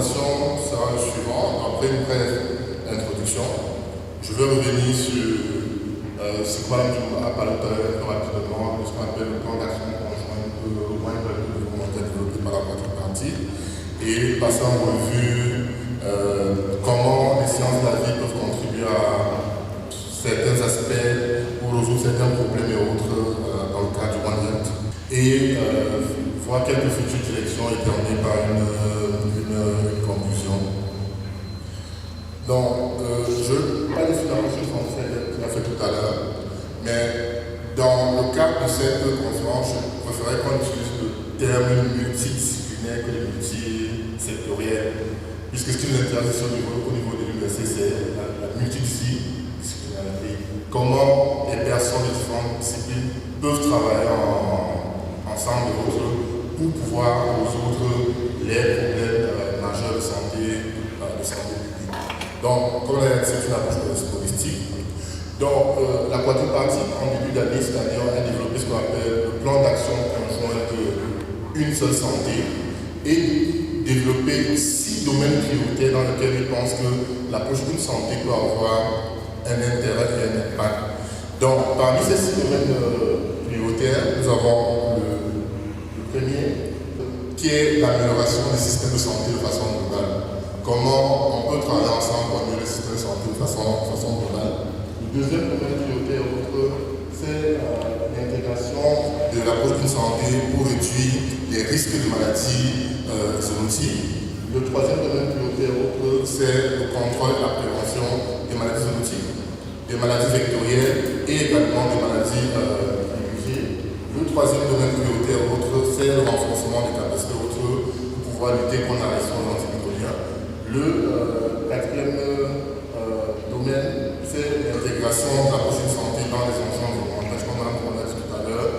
présentation sera le suivant. Après une brève introduction, je vais revenir sur ce qu'on a parlé tout à l'heure rapidement, de ce qu'on appelle le plan d'action conjoint développé par la partie et passer en revue comment les sciences de la vie peuvent contribuer à certains aspects ou résoudre certains problèmes et autres dans le cadre du One Health. Et voir quelques futures directions et terminer par une conclusion. Donc, je ne vais pas définir la chose en fait, qu'on a fait tout à l'heure, mais dans le cadre de cette conférence, je préférerais qu'on utilise le terme multidisciplinaire que le multisectoriel, puisque ce qui nous intéresse au niveau de l'université, c'est la multidisciplinarité. Comment les personnes de différentes disciplines peuvent travailler ensemble pour pouvoir résoudre les problèmes majeurs de santé publique. Donc, comme l'a dit, c'est une approche holistique. Donc, la quadripartite, en début d'année, c'est-à-dire, a développé ce qu'on appelle le plan d'action conjoint d'une seule santé et développé 6 domaines prioritaires dans lesquels ils pensent que l'approche d'une santé peut avoir un intérêt et un impact. Donc, parmi ces 6 domaines prioritaires, nous avons le premier, qui est l'amélioration des systèmes de santé de façon globale. Comment on peut travailler ensemble pour améliorer les systèmes de santé de façon globale. Le deuxième domaine prioritaire, c'est l'intégration de l'approche d'une santé pour réduire les risques de maladies zoonotiques. Le troisième domaine prioritaire, c'est le contrôle et la prévention des maladies zoonotiques, des maladies vectorielles et également des maladies limitées. Le troisième domaine prioritaire, c'est le renforcement des capacités pour pouvoir lutter contre la résistance aux antimicrobiens. Le quatrième domaine, c'est l'intégration de la prochaine santé dans les enjeux environnementaux, comme on l'a dit tout à l'heure.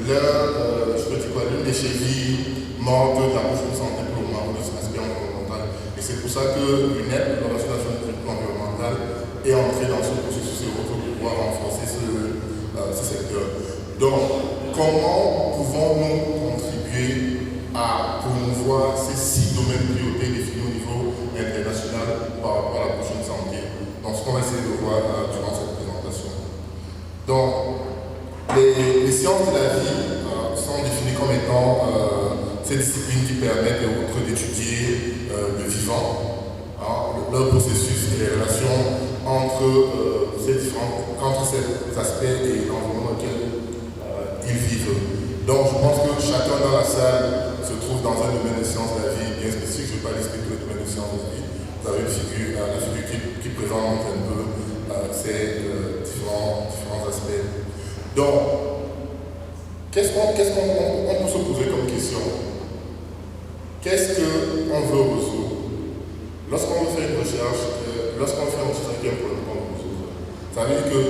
L'une des chevilles mortes de la prochaine santé pour le moment de cet aspect environnemental. Et c'est pour ça que l'UNEP, l'Organisation nationale environnementale, est entrée dans ce processus pour pouvoir renforcer ce secteur. Donc, comment pouvons-nous contribuer à promouvoir ces 6 domaines prioritaires définis au niveau international par rapport à la prochaine santé? Donc, ce qu'on va essayer de voir durant cette présentation. Donc, les sciences de la vie sont définies comme étant ces disciplines qui permettent d'étudier le vivant, leur processus et les relations entre ces aspects et l'environnement dans lequel ils vivent. Donc, je pense que chacun dans la salle se trouve dans un domaine de sciences de la vie bien spécifique. Je ne vais pas lister tous les domaines de sciences de la vie. Vous avez la figure qui présente un peu ces différents aspects. Donc, qu'est-ce qu'on peut se poser comme question? Qu'est-ce qu'on veut résoudre? Lorsqu'on veut faire une recherche, il y a un problème qu'on veut résoudre. Ça veut dire que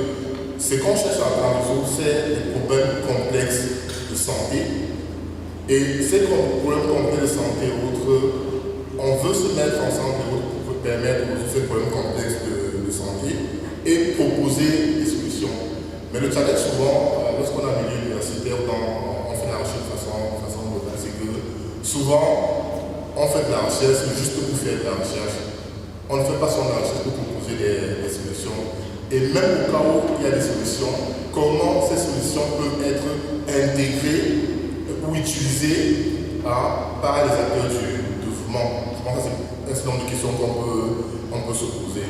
ce qu'on cherche à résoudre, c'est des problèmes complexes de santé. Et ces problèmes complexes de santé on veut se mettre ensemble pour permettre de résoudre ces problèmes complexes de santé et proposer des solutions. Mais le challenge souvent, lorsqu'on a un milieu universitaire, on fait la recherche de façon globale, c'est que souvent, on fait de la recherche juste pour faire de la recherche. On ne fait pas seulement de la recherche pour proposer des solutions. Et même au cas où il y a des solutions, comment ces solutions peuvent être intégrées ou utilisées par les acteurs du mouvement. Je pense que c'est un certain nombre de questions qu'on peut se poser.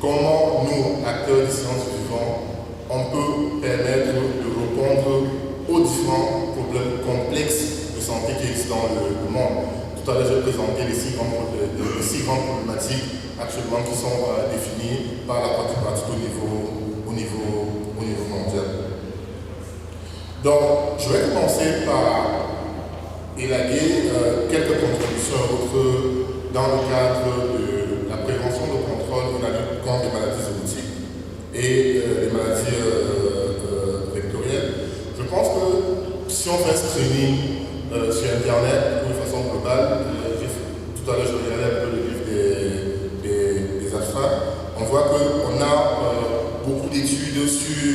Comment nous, acteurs des sciences vivantes, on peut permettre de répondre aux différents problèmes complexes de santé qui existent dans le monde. Tout à l'heure, j'ai présenté les 6 grandes problématiques actuellement qui sont définies par la quadripartite au niveau mondial. Donc, je vais commencer par élaguer quelques contributions dans le cadre de la prévention, de contrôle et de la lutte contre les maladies zoonotiques et les maladies vectorielles. Je pense que si on fait un screening sur Internet de façon globale, tout à l'heure je regardais un peu le livre des abstracts, on voit qu'on a beaucoup d'études sur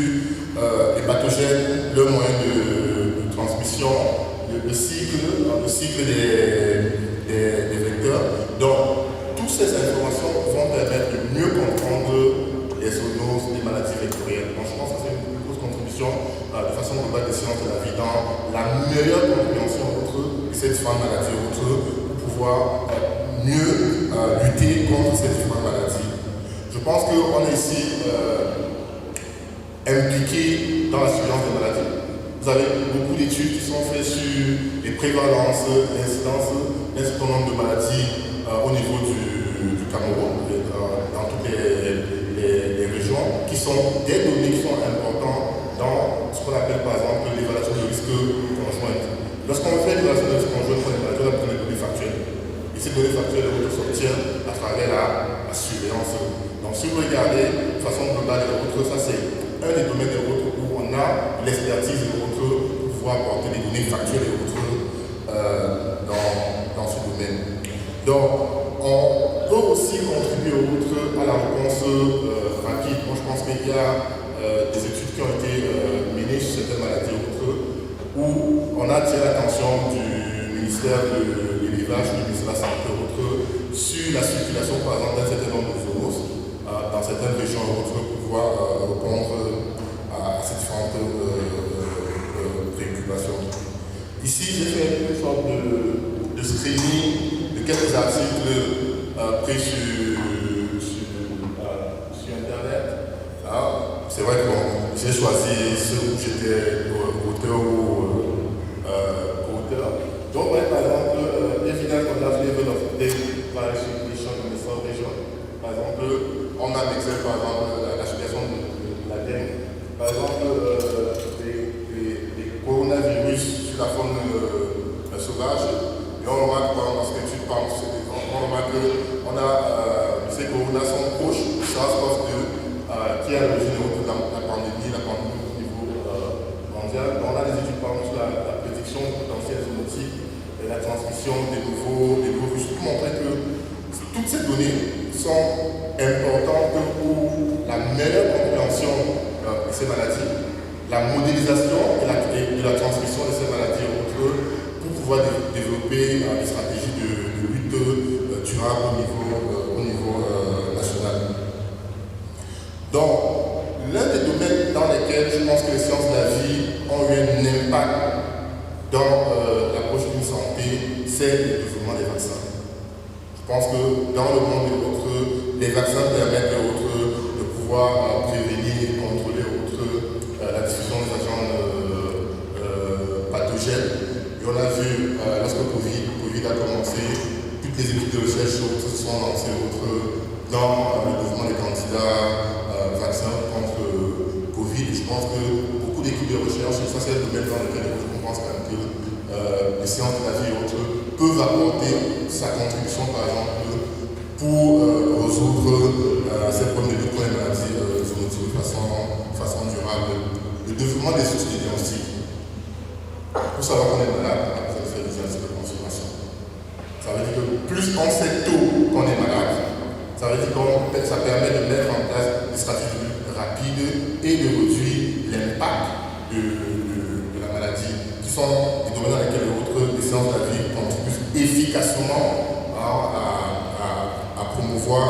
les pathogènes, leurs moyens de transmission, le cycle des vecteurs. Donc meilleure compréhension de ces différentes maladies pour pouvoir mieux lutter contre ces différentes maladies. Je pense qu'on est ici impliqué dans la surveillance des maladies. Vous avez beaucoup d'études qui sont faites sur les prévalences, l'incidence d'un certain nombre de maladies au niveau du Cameroun, dans toutes les régions, qui sont des données qui sont importantes dans ce qu'on appelle par exemple l'évaluation de risque conjointe. Lorsqu'on fait l'évaluation de risque conjointe, on a besoin des données factuelles. Et ces données factuelles s'obtiennent à travers la surveillance. Donc si vous regardez de façon globale et autres, ça c'est un des domaines et autres où on a l'expertise et autres pour pouvoir apporter des données factuelles et autres dans ce domaine. Donc on peut aussi contribuer autres à la réponse rapide. Moi je pense qu'il y a des études qui ont été menées sur certaines maladies et autres où on a attiré l'attention du ministère de l'élevage, du ministère de la Santé et autres sur la circulation par exemple d'un certain nombre de zoonoses dans certaines régions et autres pour pouvoir répondre à ces différentes préoccupations. Ici, j'ai fait une sorte de screening de quelques articles pris sur Internet. C'est vrai que j'ai choisi ceux où j'étais auteur ou auteur. Donc, ouais, par exemple, evidence on a flavor of daily variation in the sub-region. Par exemple, on a l'exemple, par exemple, la situation de la dengue. Par exemple, les coronavirus sur la faune sauvage. Et on remarque, dans ce que tu parles, on remarque qu'on a ces coronas sont proches du SARS-CoV-2 qui est à l'origine de la pandémie au niveau mondial. Donc, on a des études par exemple sur la prédiction potentielle zoonotique et la transmission des nouveaux virus pour montrer que toutes ces données sont importantes pour la meilleure compréhension de ces maladies, la modélisation et la transmission de ces maladies pour pouvoir développer des stratégies de lutte durable au niveau national. Donc, l'un des domaines dans lesquels je pense que les sciences de la vie ont eu un impact dans l'approche d'une santé, c'est le développement des vaccins. Je pense que dans le monde et autres, les vaccins permettent de pouvoir prévenir et contrôler la diffusion des agents pathogènes. Et on a vu, lorsque Covid a commencé, toutes les études de recherche se sont lancées dans le développement des candidats vaccins contre Covid. Et je pense que beaucoup d'équipes de recherche, et ça c'est le domaine dans lequel je pense quand même que les sciences de la vie et autres peuvent apporter sa contribution, par exemple, pour résoudre ces problèmes de lutte contre les maladies zoonotiques de façon durable. Le développement des outils de diagnostic. Pour savoir qu'on est malade, on a besoin de faire des diagnostics de consommation. Ça veut dire que plus on sait tôt qu'on est malade, ça veut dire que ça permet de mettre en place des stratégies rapides et de réduire l'impact de la maladie, qui sont des domaines dans lesquels les sciences de la vie contribuent efficacement à promouvoir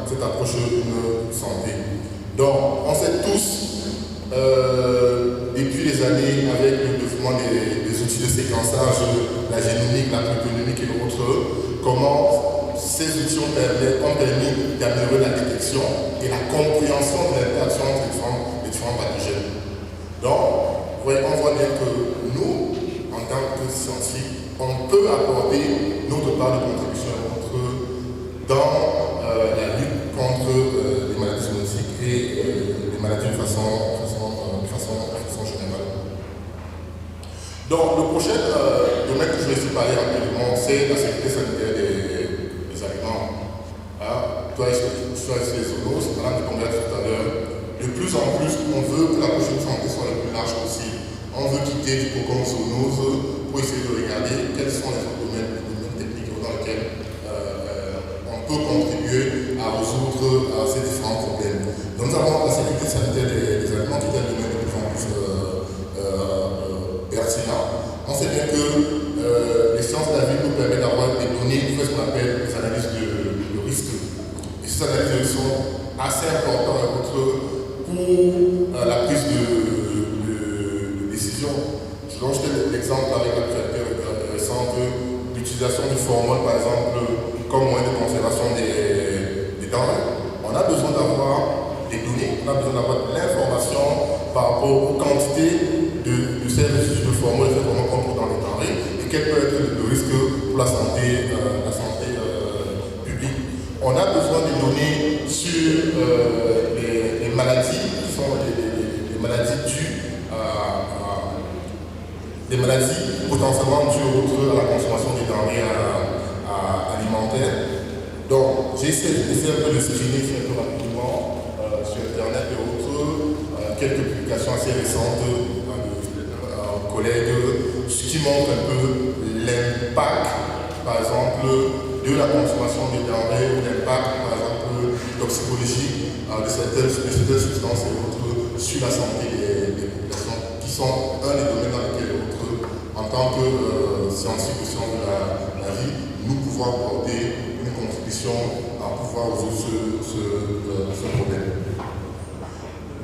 cette approche d'une santé. Donc, on sait tous, depuis les années, avec le développement des outils de séquençage, la génomique, la protéomique et autres, comment ces outils ont permis d'améliorer la détection et la compréhension de l'interaction entre les différents pathogènes. Donc, on voit bien que nous, en tant que scientifiques, on peut apporter notre part de contribution dans la lutte contre les maladies zoonotiques et les maladies de façon générale. Donc, le prochain domaine que je vais parler rapidement, c'est la sécurité sanitaire des aliments. Toi, sur les zoonoses, Madame de Congrès tout à l'heure, de plus en plus, on veut que la prochaine santé soit la plus large possible. On veut quitter du cocon zoonose pour essayer de regarder quels sont les autres domaines techniques dans lesquels on peut contribuer à résoudre ces différents problèmes. Donc, nous avons la sécurité sanitaire des aliments qui est un domaine de plus en plus pertinent. On sait bien que les sciences de la vie nous permettent d'avoir des données pour ce qu'on appelle des analyses de risque. Et ces analyses sont assez importantes pour la prise de décision. Je donne exemple avec l'actualité récente, l'utilisation du formol, par exemple, comme moyen de conservation des denrées. On a besoin d'avoir des données, on a besoin d'avoir de l'information par rapport aux quantités de ces résidus de formol et de formol qu'on trouve dans les denrées et quel peut être le risque pour la santé publique. On a besoin de données sur les maladies qui sont les maladies dues des maladies potentiellement dues à la consommation des denrées alimentaires. Donc, j'ai essayé un peu de screener un peu rapidement sur Internet et autres, quelques publications assez récentes de collègues qui montrent un peu l'impact, par exemple, de la consommation des denrées ou l'impact, par exemple, toxicologique de certaines substances et autres sur la santé des populations, qui sont un des domaines dans lesquels en tant que scientifiques et sciences de la vie, nous pouvons apporter une contribution à pouvoir résoudre ce problème.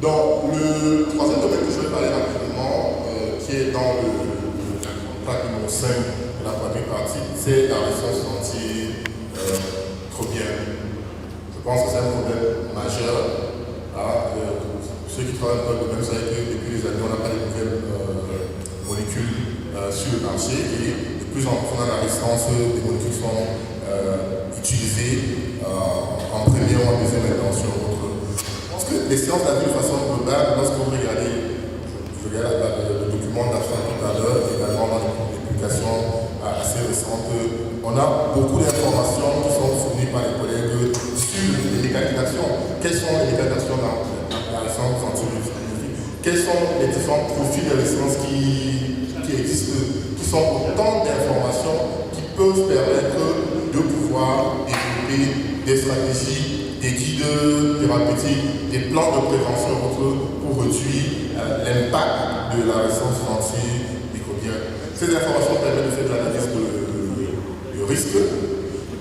Donc, le troisième domaine que je vais parler rapidement, qui est dans le tract numéro 5 de la première partie, c'est la résistance antimicrobienne. Je pense que c'est un problème majeur. Ceux qui travaillent dans le domaine savent que depuis les années, on n'a pas de nouvelles molécules sur le marché et de plus en plus on a la résistance des molécules qui sont utilisées en première ou en deuxième intention. Je pense que les sciences de la vie de façon globale, lorsque vous regardez, je regarde le document d'affaires tout à l'heure, également dans les publications assez récentes, on a beaucoup d'informations qui sont fournies par les collègues sur les mécanismes d'action. Quels sont les mécanismes d'action dans la résistance antimicrobienne? Quels sont les différents profils de résistance qui existent, qui sont autant d'informations qui peuvent permettre de pouvoir développer des stratégies, des guides thérapeutiques, des plans de prévention pour réduire l'impact de la résistance antimicrobienne. Ces informations permettent de faire de l'analyse de risque,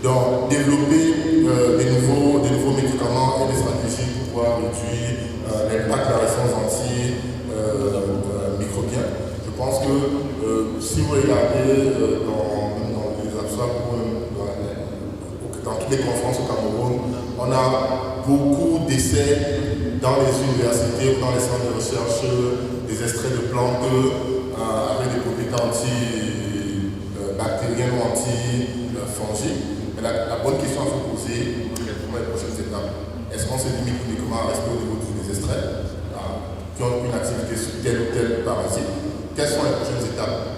donc développer des nouveaux médicaments et des stratégies pour pouvoir réduire l'impact de la résistance antimicrobienne. Je pense que si vous regardez dans les abstracts dans toutes les conférences au Cameroun, on a beaucoup d'essais dans les universités ou dans les centres de recherche, des extraits de plantes avec des propriétés antibactériennes ou antifongiques. Mais la bonne question à se poser, quelles sont les prochaines étapes? Est-ce qu'on se limite uniquement à rester au niveau des extraits qui ont une activité sur tel ou tel parasite? Quelles sont les prochaines étapes?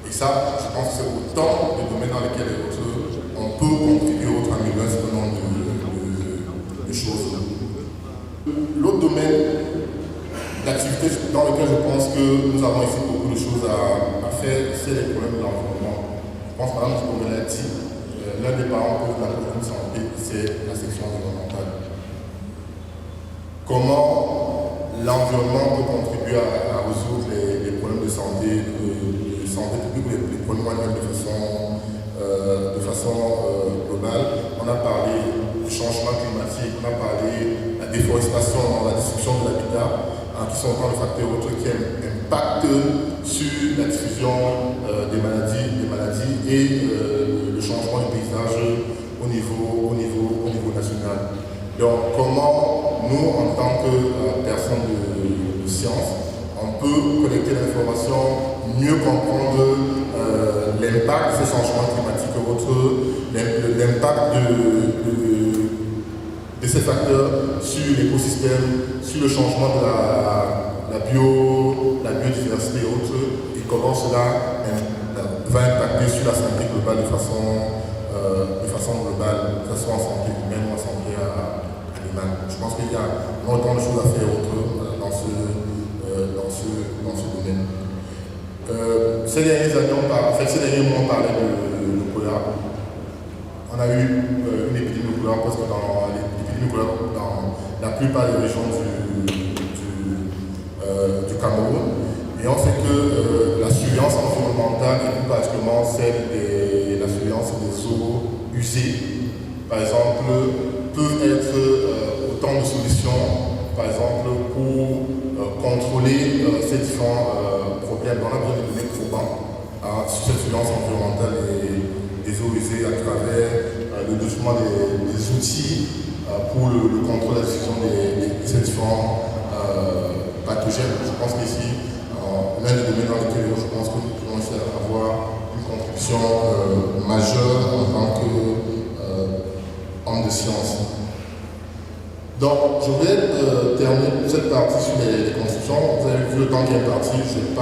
Et ça, je pense que c'est autant de domaines dans lesquels on peut contribuer au améliorer un certain nombre de choses. L'autre domaine d'activité dans lequel je pense que nous avons ici beaucoup de choses à faire, c'est les problèmes de l'environnement. Je pense par exemple, comme l'a dit, l'un des parents de la prochaine santé, c'est la section environnementale. Comment l'environnement peut contribuer à résoudre les problèmes de santé publique ou les problèmes manuels de façon globale. On a parlé du changement climatique, on a parlé de la déforestation, la destruction de l'habitat, qui sont autant de facteurs autres qui impactent sur la diffusion des maladies et le changement du paysage au niveau national. Donc, comment nous, en tant que personnes de science, on peut collecter l'information, mieux comprendre l'impact de ces changements climatiques et autres, l'impact de ces facteurs sur l'écosystème, sur le changement de la biodiversité et autres, et comment cela va impacter sur la santé globale de façon globale, que ce soit en santé humaine ou en santé animale. Je pense qu'il y a autant de choses à faire autres dans ce domaine. Ces derniers mois, on parlait de choléra. On a eu une épidémie de choléra parce que dans la plupart des régions du Cameroun. Et on sait que la surveillance environnementale, et plus particulièrement celle de la surveillance des eaux usées, par exemple, peuvent être autant de solutions, par exemple, pour contrôler ces différents problèmes. problème. On a besoin de données probantes sur cette surveillance environnementale des eaux usées à travers le développement des outils pour le contrôle de la diffusion de ces différents pathogènes. Je pense qu'ici, l'un des domaines dans lesquels je pense que nous pouvons essayer d'avoir une contribution majeure en tant qu'homme de science. Donc, je vais terminer cette partie sur les constructions. Vous avez vu le temps qui est parti, je vais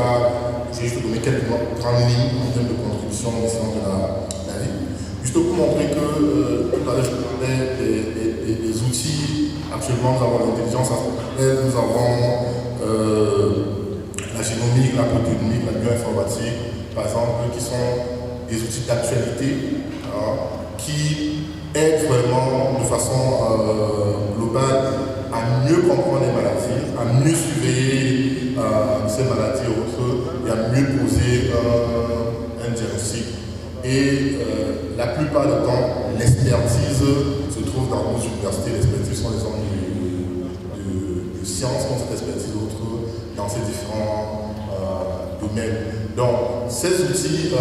juste vous donner quelques grandes lignes en termes de contribution aux sciences de la vie. Juste pour montrer que tout à l'heure, je parlais des outils. Actuellement, nous avons l'intelligence artificielle, nous avons la génomique, la protéomique, la bioinformatique, par exemple, qui sont des outils d'actualité qui aident vraiment de façon globale à mieux comprendre les maladies, à mieux surveiller ces maladies et autres, et à mieux poser un diagnostic. Et la plupart du temps, l'expertise se trouve dans nos universités. L'expertise sont les hommes de sciences qui ont cette expertise et autres dans ces différents domaines. Donc, ces outils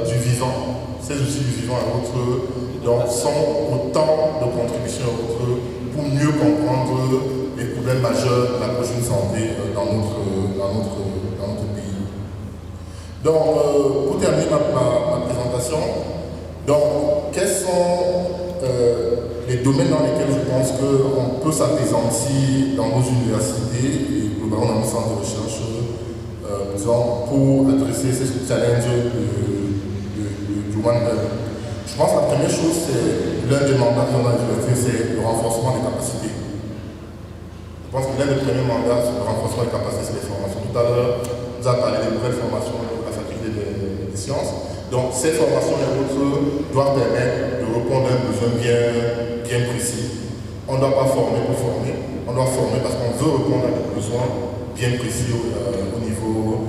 du vivant et autres, donc, sont autant de contributions et autres pour mieux comprendre les problèmes majeurs de la prochaine santé dans notre pays. Donc, pour terminer ma présentation, donc, quels sont les domaines dans lesquels je pense qu'on peut s'apaisantir dans nos universités et globalement dans nos centres de recherche, disons, pour adresser ces challenges du One Health. Je pense que la première chose, c'est l'un des mandats de l'université, c'est le renforcement des capacités. Je pense que l'un des premiers mandats, c'est le renforcement des capacités, c'est les formations. Tout à l'heure, on nous a parlé des nouvelles formations de la faculté des sciences. Donc, ces formations et autres doivent permettre de répondre à un besoin bien précis. On ne doit pas former pour former, on doit former parce qu'on veut répondre à des besoins bien précis au niveau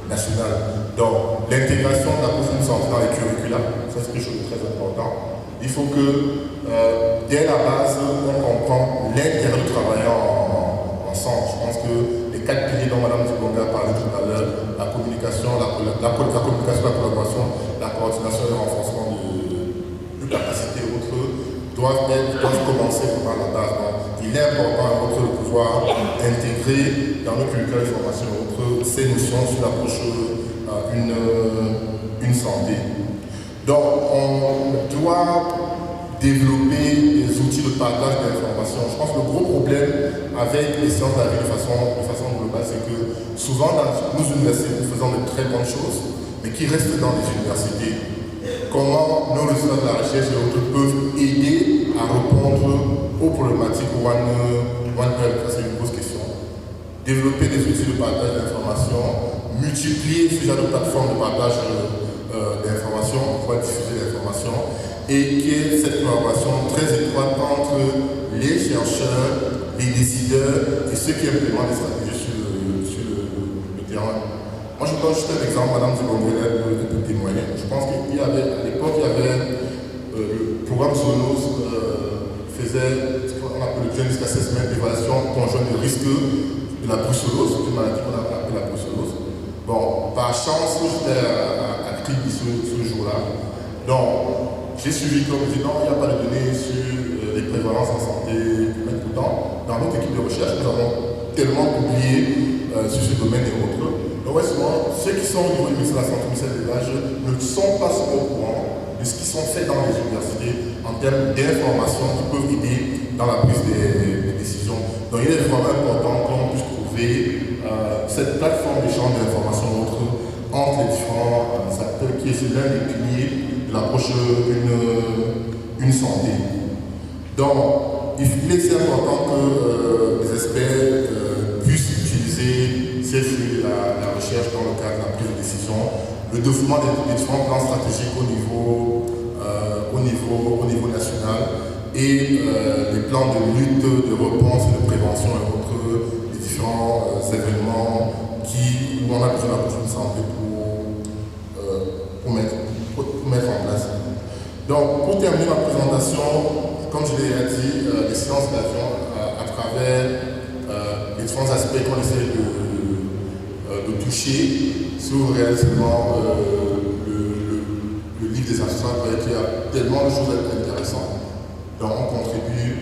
national. Donc, l'intégration de la prochaine santé dans les curricula, ça c'est quelque chose de très important. Il faut que, dès la base, on comprend l'intérêt de travailler ensemble. Je pense que les 4 piliers dont Mme Dibonga a parlé tout à l'heure, la communication, la collaboration, la coordination et le renforcement de capacités et autres, doivent commencer par la base. Donc, il est important de pouvoir intégrer dans nos curricula de formation et autres ces notions sur l'approche une santé. Donc, on doit développer des outils de partage d'informations. Je pense que le gros problème avec les sciences de la vie de façon globale, c'est que souvent dans nos universités, nous faisons de très bonnes choses, mais qui restent dans les universités. Comment nos résultats de la recherche et autres peuvent aider à répondre aux problématiques One Health, c'est une grosse question. Développer des outils de partage d'informations, multiplier ce genre de plateformes de partage d'informations pour diffuser l'information et qu'il y ait cette collaboration très étroite entre les chercheurs, les décideurs et ceux qui implémentent les stratégies sur le terrain. Moi, je donne juste un exemple, Mme Dibonga peut témoigner. Je pense qu'à l'époque, il y avait le programme Zoonose faisait ce qu'on appelle le Genetic Assessment, l'évaluation conjointe de risque de la brucellose, une maladie qu'on appelle la brucellose. Bon, par chance, j'étais à Kribi ce jour-là. Donc, j'ai suivi comme je dis, non, il n'y a pas de données sur les prévalences en santé humaine. Pourtant, dans notre équipe de recherche, nous avons tellement publié sur ce domaine et autres. Donc, ouais, souvent, ceux qui sont au niveau du ministère de la Santé, du ministère de l'Élevage, ne sont pas souvent au courant de ce qui sont faits dans les universités en termes d'informations qui peuvent aider dans la prise des décisions. Donc, il est vraiment important qu'on puisse trouver cette plateforme d'échange d'informations entre les différents acteurs qui est l'un des piliers de l'approche une santé. Donc, il est aussi important que les experts puissent utiliser ces flux de la recherche dans le cadre de la prise de décision, le développement des différents plans stratégiques au niveau national et les plans de lutte, de réponse et de prévention et autres, les différents événements où on a besoin de la prochaine santé pour mettre en place. Donc, pour terminer ma présentation, comme je l'ai dit, les sciences de l'avion, à travers les différents aspects qu'on essaie toucher sur réellement le livre des abstracts, il y a tellement de choses intéressantes. Donc on contribue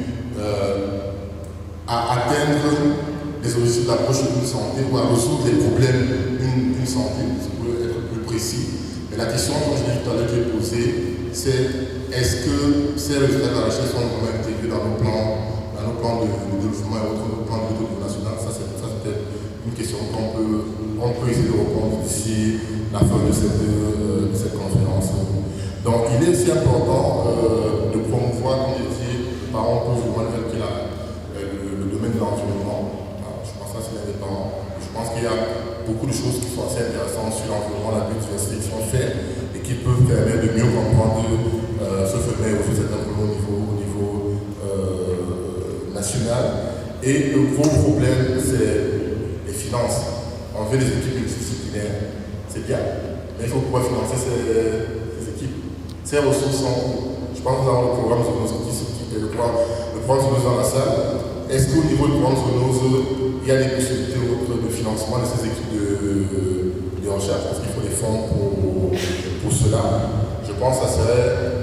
à atteindre les objectifs d'approche d'une santé ou à résoudre les problèmes d'une santé, pour être plus précis. Mais la question, comme je l'ai dit tout à l'heure, qui est posée, c'est est-ce que ces résultats de la recherche sont vraiment intégrés dans nos plans de développement et autres, nos plans de développement national? Ça c'est peut-être une question qu'on peut essayer de répondre d'ici la fin de cette conférence. Donc il est aussi important de promouvoir, comme je dis, par exemple, pour vraiment le domaine de l'environnement. Je pense que ça c'est indépendant. Je pense qu'il y a beaucoup de choses qui sont assez intéressantes sur l'environnement, la biodiversité qui sont faites et qui peuvent permettre de mieux comprendre ce phénomène au certain niveau national. Et le gros problème, c'est les finances. On fait des équipes multidisciplinaires, c'est bien, mais il faut pouvoir financer ces équipes. Ces ressources sont, je pense que nous avons le programme Zoonose le programme Zoonose dans la salle. Est-ce qu'au niveau du programme Zoonose, il y a des possibilités de financement de ces équipes de recherche? Parce qu'il faut des fonds pour cela. Je pense que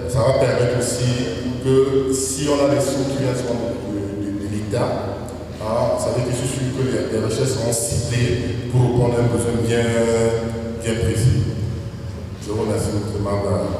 ça va permettre aussi que si on a des sous qui viennent de l'État, ça veut dire que je suis sûr que les recherches seront ciblées pour répondre à un besoin bien précis. Je vous remercie, M. Martin.